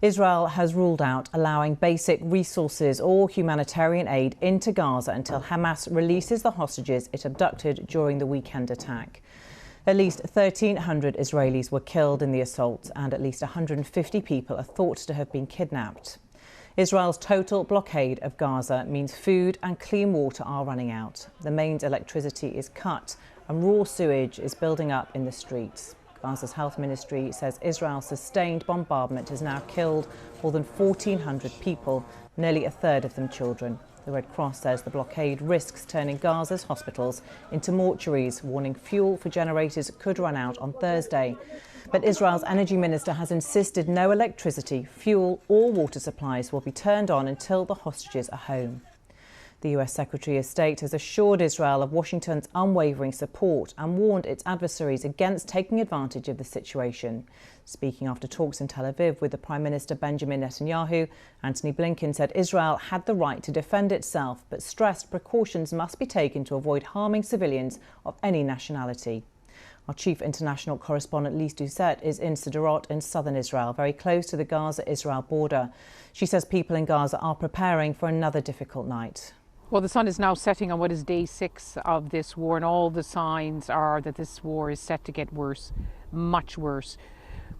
Israel has ruled out allowing basic resources or humanitarian aid into Gaza until Hamas releases the hostages it abducted during the weekend attack. At least 1,300 Israelis were killed in the assault, and at least 150 people are thought to have been kidnapped. Israel's total blockade of Gaza means food and clean water are running out. The mains electricity is cut and raw sewage is building up in the streets. Gaza's health ministry says Israel's sustained bombardment has now killed more than 1,400 people, nearly a third of them children. The Red Cross says the blockade risks turning Gaza's hospitals into mortuaries, warning fuel for generators could run out on Thursday. But Israel's energy minister has insisted no electricity, fuel or water supplies will be turned on until the hostages are home. The US Secretary of State has assured Israel of Washington's unwavering support and warned its adversaries against taking advantage of the situation. Speaking after talks in Tel Aviv with the Prime Minister Benjamin Netanyahu, Antony Blinken said Israel had the right to defend itself, but stressed precautions must be taken to avoid harming civilians of any nationality. Our chief international correspondent Lise Doucette is in Sderot in southern Israel, very close to the Gaza-Israel border. She says people in Gaza are preparing for another difficult night. Well, the sun is now setting on what is day 6 of this war, and all the signs are that this war is set to get worse, much worse.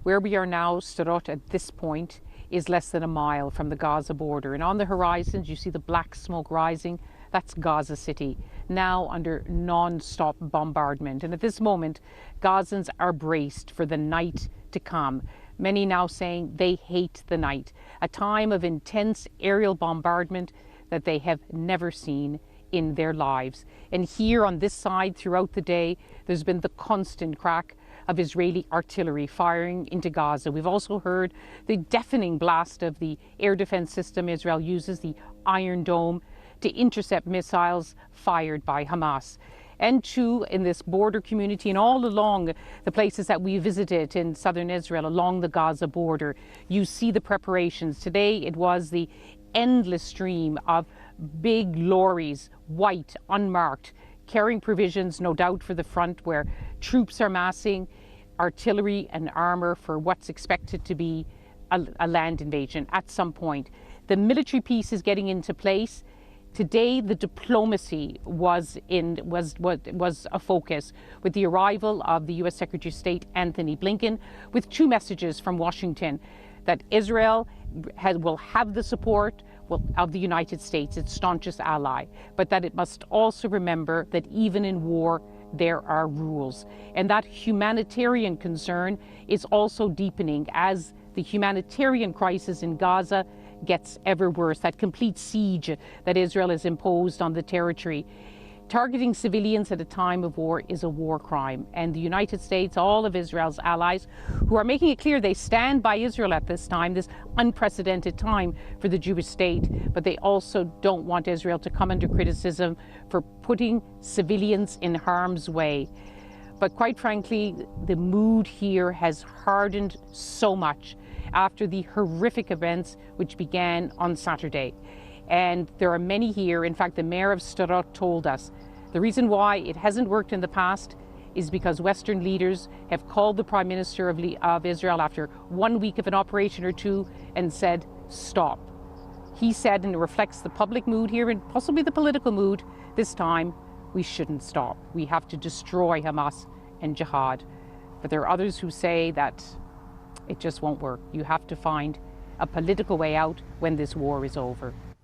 Where we are now, Sderot, at this point, is less than a mile from the Gaza border. And on the horizons, you see the black smoke rising. That's Gaza City, now under non-stop bombardment. And at this moment, Gazans are braced for the night to come. Many now saying they hate the night, a time of intense aerial bombardment that they have never seen in their lives. And here on this side throughout the day, there's been the constant crack of Israeli artillery firing into Gaza. We've also heard the deafening blast of the air defense system Israel uses, the Iron Dome, to intercept missiles fired by Hamas. And too, in this border community and all along the places that we visited in southern Israel, along the Gaza border, you see the preparations. Today it was the endless stream of big lorries, white, unmarked, carrying provisions, no doubt for the front where troops are massing, artillery and armour for what's expected to be a land invasion at some point. The military piece is getting into place. Today, the diplomacy was a focus with the arrival of the US Secretary of State Antony Blinken, with 2 messages from Washington: that Israel will have the support of the United States, its staunchest ally, but that it must also remember that even in war, there are rules. And that humanitarian concern is also deepening as the humanitarian crisis in Gaza gets ever worse. That complete siege that Israel has imposed on the territory. Targeting civilians at a time of war is a war crime. And the United States, all of Israel's allies, who are making it clear they stand by Israel at this time, this unprecedented time for the Jewish state, but they also don't want Israel to come under criticism for putting civilians in harm's way. But quite frankly, the mood here has hardened so much after the horrific events which began on Saturday. And there are many here. In fact, the mayor of Sderot told us the reason why it hasn't worked in the past is because Western leaders have called the Prime Minister of Israel after 1 week of an operation or 2 and said, stop. He said, and it reflects the public mood here and possibly the political mood this time, we shouldn't stop. We have to destroy Hamas and jihad. But there are others who say that it just won't work. You have to find a political way out when this war is over.